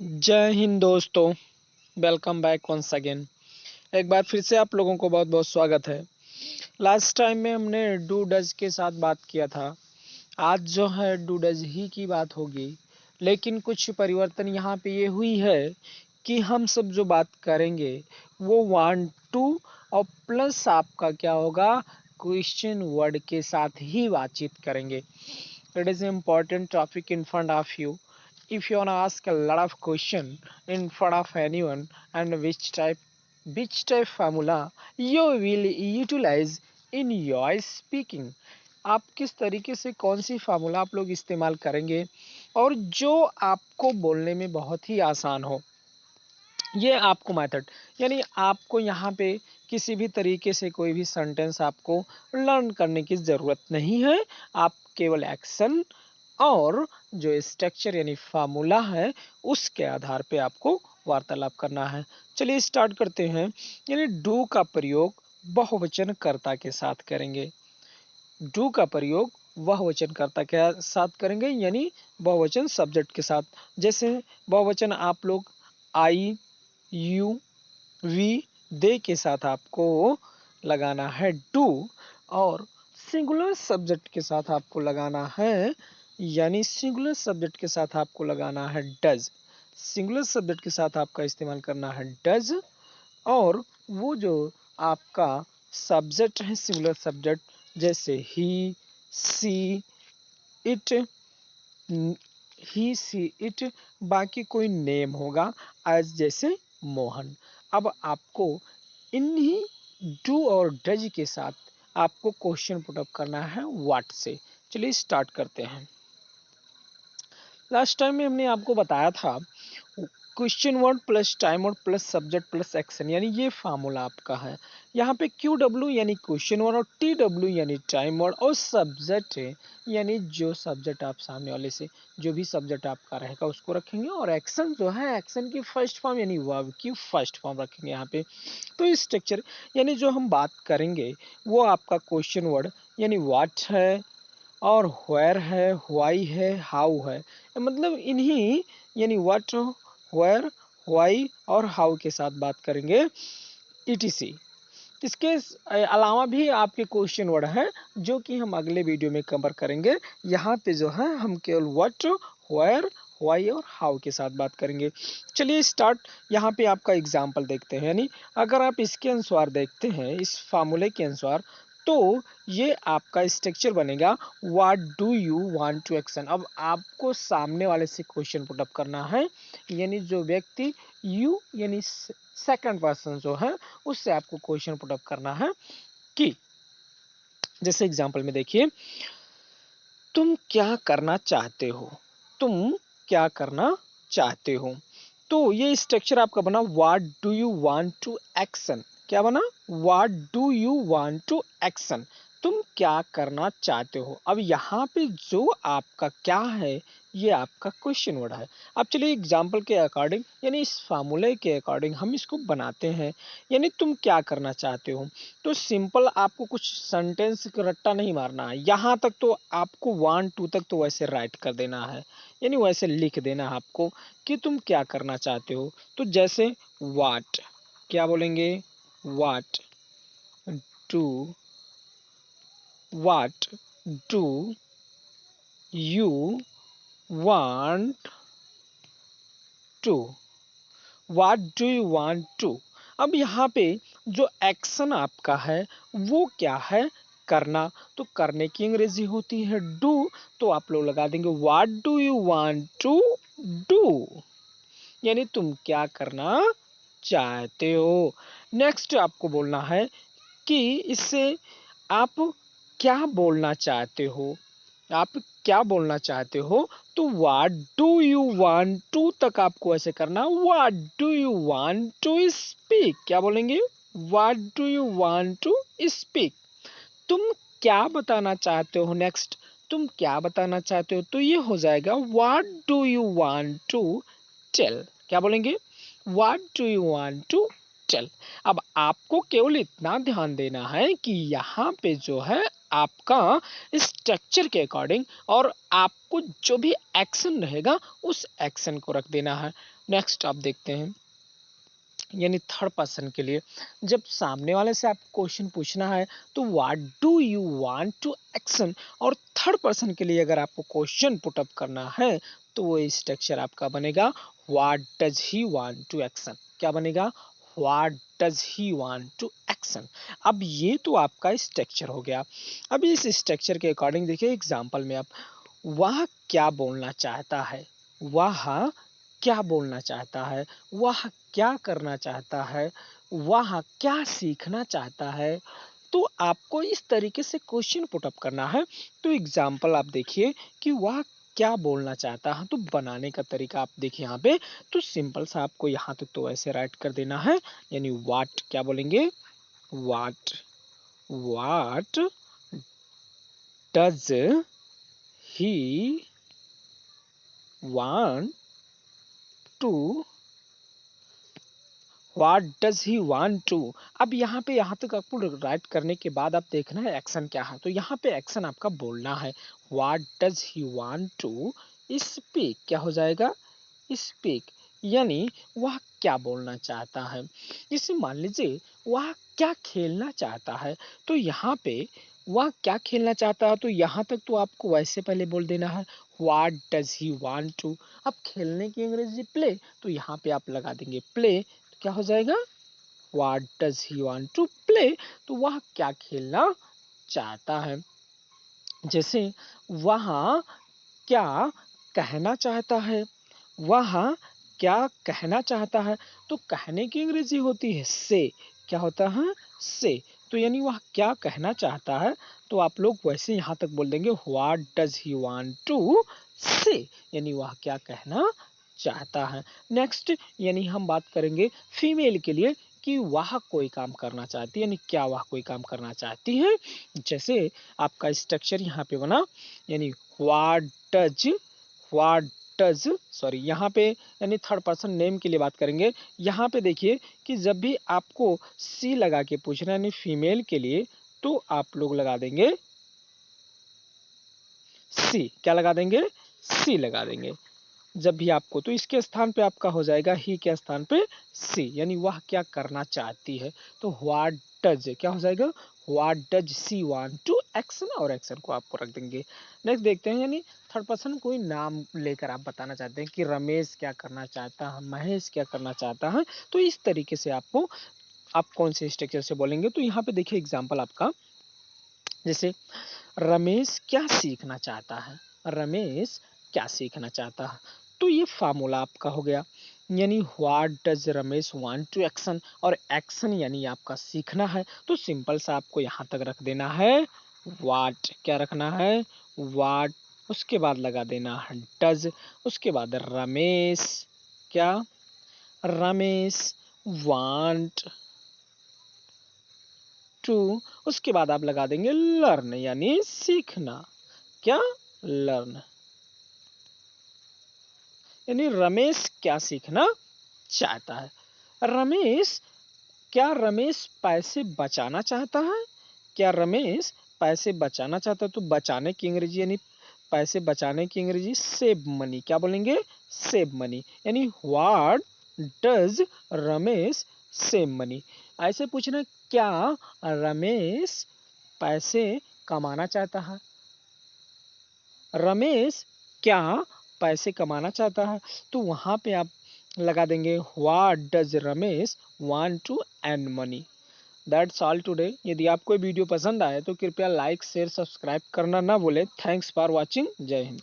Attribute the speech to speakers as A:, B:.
A: जय हिंद दोस्तों, welcome back once again. एक बार फिर से आप लोगों को बहुत बहुत स्वागत है। लास्ट टाइम में हमने डू डज के साथ बात किया था। आज जो है डू डज ही की बात होगी, लेकिन कुछ परिवर्तन यहाँ पे ये हुई है कि हम सब जो बात करेंगे वो वांट टू और प्लस आपका क्या होगा, क्वेश्चन वर्ड के साथ ही बातचीत करेंगे। It is important topic in front of you. If you wanna ask a lot of question in front of anyone, and which type formula you will utilize in your speaking, आप किस तरीके से कौन सी formula आप लोग इस्तेमाल करेंगे और जो आपको बोलने में बहुत ही आसान हो, ये आपको मेथड, यानी आपको यहाँ पे किसी भी तरीके से कोई भी सेंटेंस आपको लर्न करने की ज़रूरत नहीं है। आप केवल एक्शन और जो स्ट्रक्चर यानी फार्मूला है उसके आधार पे आपको वार्तालाप करना है। चलिए स्टार्ट करते हैं। यानी डू का प्रयोग बहुवचन कर्ता के साथ करेंगे। डू का प्रयोग बहुवचन कर्ता के साथ करेंगे, यानी बहुवचन सब्जेक्ट के साथ। जैसे बहुवचन आप लोग आई, यू, वी, दे के साथ आपको लगाना है डू, और सिंगुलर सब्जेक्ट के साथ आपको लगाना है, यानी सिंगुलर सब्जेक्ट के साथ आपको लगाना है डज। सिंगुलर सब्जेक्ट के साथ आपका इस्तेमाल करना है डज, और वो जो आपका सब्जेक्ट है सिंगुलर सब्जेक्ट, जैसे ही, सी, इट, ही, सी, इट, बाकी कोई नेम होगा आज जैसे मोहन। अब आपको इन्हीं डू और डज के साथ आपको क्वेश्चन पुटअप करना है व्हाट से। चलिए स्टार्ट करते हैं। लास्ट टाइम में हमने आपको बताया था question word plus time word plus subject plus action, यानी ये फार्मूला आपका है। यहाँ पे क्यू डब्ल्यू यानी क्वेश्चन वर्ड और टी डब्ल्यू यानी टाइम वर्ड और सब्जेक्ट है, यानी जो सब्जेक्ट आप सामने वाले से जो भी सब्जेक्ट आपका रहेगा उसको रखेंगे, और एक्शन जो है एक्शन की फर्स्ट फॉर्म यानी वर्ब की फर्स्ट फॉर्म रखेंगे यहाँ पे। तो इस स्ट्रक्चर यानी जो हम बात करेंगे वो आपका क्वेश्चन वर्ड यानी व्हाट है, और वेयर है, व्हाई है, हाउ है, मतलब इन्हीं यानी व्हाट, वेयर, व्हाई और हाउ के साथ बात करेंगे ईटीसी। इसके अलावा भी आपके क्वेश्चन वर्ड हैं जो कि हम अगले वीडियो में कवर करेंगे। यहाँ पे जो है हम केवल व्हाट, वेयर, व्हाई और हाउ के साथ बात करेंगे। चलिए स्टार्ट। यहाँ पे आपका एग्जाम्पल देखते हैं, यानी अगर आप इसके अनुसार देखते हैं, इस फार्मूले के अनुसार, तो ये आपका स्ट्रक्चर बनेगा what do you want to action. अब आपको सामने वाले से क्वेश्चन पुटअप करना है, यानी जो व्यक्ति यू यानी सेकंड पर्सन जो है उससे आपको क्वेश्चन पुटअप करना है कि जैसे एग्जांपल में देखिए, तुम क्या करना चाहते हो, तुम क्या करना चाहते हो। तो ये स्ट्रक्चर आपका बना what do you want to action. क्या बना? What do you want to action, तुम क्या करना चाहते हो। अब यहाँ पे जो आपका क्या है ये आपका क्वेश्चन वर्ड है। अब चलिए एग्जाम्पल के अकॉर्डिंग यानी इस फार्मूले के अकॉर्डिंग हम इसको बनाते हैं। यानी तुम क्या करना चाहते हो, तो सिंपल आपको कुछ सेंटेंस रट्टा नहीं मारना है। यहाँ तक तो आपको 1 2 तक तो वैसे राइट कर देना है, यानी वैसे लिख देना है आपको कि तुम क्या करना चाहते हो। तो जैसे वाट, क्या बोलेंगे? What to, what do you want to, what do you want to. अब यहाँ पे जो एक्शन आपका है वो क्या है? करना। तो करने की अंग्रेजी होती है डू, तो आप लोग लगा देंगे what do you want to do, यानी तुम क्या करना चाहते हो। नेक्स्ट आपको बोलना है कि इससे आप क्या बोलना चाहते हो, आप क्या बोलना चाहते हो। तो what do you want to तक आपको ऐसे करना, what do you want to speak. क्या बोलेंगे? What do you want to speak, तुम क्या बताना चाहते हो। नेक्स्ट, तुम क्या बताना चाहते हो, तो ये हो जाएगा what do you want to tell. क्या बोलेंगे? What do you want to tell. अब आपको केवल इतना ध्यान देना है कि यहाँ पे जो है आपका स्ट्रक्चर के अकॉर्डिंग और आपको जो भी एक्शन रहेगा उस एक्शन को रख देना है। नेक्स्ट आप देखते हैं, यानी थर्ड पर्सन के लिए जब सामने वाले से आपको क्वेश्चन पूछना है तो what do you want to action, और थर्ड पर्सन के लिए अगर आपको क्वेश्चन पुट अप करना है तो वो स्ट्रक्चर आपका बनेगा what does he want to action. क्या बनेगा? What does he want to action. अब ये तो आपका स्ट्रक्चर हो गया। अब इस स्ट्रक्चर के अकॉर्डिंग देखिए एग्जांपल में आप, वह क्या बोलना चाहता है, वह क्या बोलना चाहता है, वह क्या करना चाहता है, वह क्या सीखना चाहता है, तो आपको इस तरीके से क्वेश्चन पुट अप करना है। तो एग्जाम्पल आप देखिए कि वह क्या बोलना चाहता है, तो बनाने का तरीका आप देखिए यहाँ पे, तो सिंपल सा आपको यहाँ तक तो ऐसे राइट कर देना है, यानी वाट क्या बोलेंगे, what what does he want to, what does he want to. अब यहाँ पे यहाँ तक आपको राइट करने के बाद आप देखना है एक्शन क्या है, तो यहाँ पे एक्शन आपका बोलना है what does he want to speak. क्या हो जाएगा? स्पीक, यानी वह क्या बोलना चाहता है। जैसे मान लीजिए वह क्या खेलना चाहता है, तो यहाँ पे वह क्या खेलना चाहता है, तो यहाँ तक तो आपको वैसे पहले बोल देना है what does he want to. अब खेलने की अंग्रेजी प्ले, तो यहाँ पे आप लगा देंगे प्ले, तो क्या हो जाएगा? What does he want to play, तो वह क्या खेलना चाहता है। जैसे वह क्या कहना चाहता है, वह क्या कहना चाहता है, तो कहने की अंग्रेजी होती है से। क्या होता है? से। तो यानी वह क्या कहना चाहता है, तो आप लोग वैसे यहाँ तक बोल देंगे what does he want to say, यानी वह क्या कहना चाहता है। नेक्स्ट यानी हम बात करेंगे फीमेल के लिए कि वह कोई काम करना चाहती है, यानी क्या वह कोई काम करना चाहती है। जैसे आपका स्ट्रक्चर यहाँ पे बना, यानी what does, what does, sorry यहाँ पे यानी थर्ड पर्सन नेम के लिए बात करेंगे। यहाँ पे देखिए कि जब भी आपको सी लगा के पूछना है यानी फीमेल के लिए, तो आप लोग लगा देंगे सी। क्या लगा देंगे? सी लगा देंगे जब भी आपको, तो इसके स्थान पे आपका हो जाएगा ही के स्थान पे सी, यानी वह क्या करना चाहती है। तो व्हाट डज क्या हो जाएगा? What does she want to action, और एक्शन को आपको रख देंगे। नेक्स्ट देखते हैं, यानी थर्ड पर्सन कोई नाम लेकर आप बताना चाहते हैं कि रमेश क्या करना चाहता है, महेश क्या करना चाहता है, तो इस तरीके से आपको आप कौन से स्ट्रक्चर से बोलेंगे। तो यहाँ पे देखिए एग्जाम्पल आपका, जैसे रमेश क्या सीखना चाहता है, रमेश क्या सीखना चाहता है, तो ये फार्मूला आपका हो गया, यानी what does Ramesh want to action, और एक्शन यानी आपका सीखना है, तो सिंपल सा आपको यहाँ तक रख देना है व्हाट। क्या रखना है? व्हाट, उसके बाद लगा देना है डज, उसके बाद रमेश, क्या? रमेश वांट टू, उसके बाद आप लगा देंगे लर्न, यानी सीखना। क्या? लर्न, यानी रमेश क्या सीखना चाहता है। रमेश, क्या रमेश पैसे बचाना चाहता है? क्या रमेश पैसे बचाना चाहता है, तो बचाने की अंग्रेजी यानी पैसे बचाने की अंग्रेजी सेव मनी। क्या बोलेंगे? सेव मनी, यानी what does Ramesh save money. ऐसे पूछना, क्या रमेश पैसे कमाना चाहता है, रमेश क्या पैसे कमाना चाहता है, तो वहां पे आप लगा देंगे what does Ramesh want to earn money. That's all today. यदि आपको वीडियो पसंद आए तो कृपया लाइक शेयर सब्सक्राइब करना ना भूलें। Thanks for watching. जय हिंद।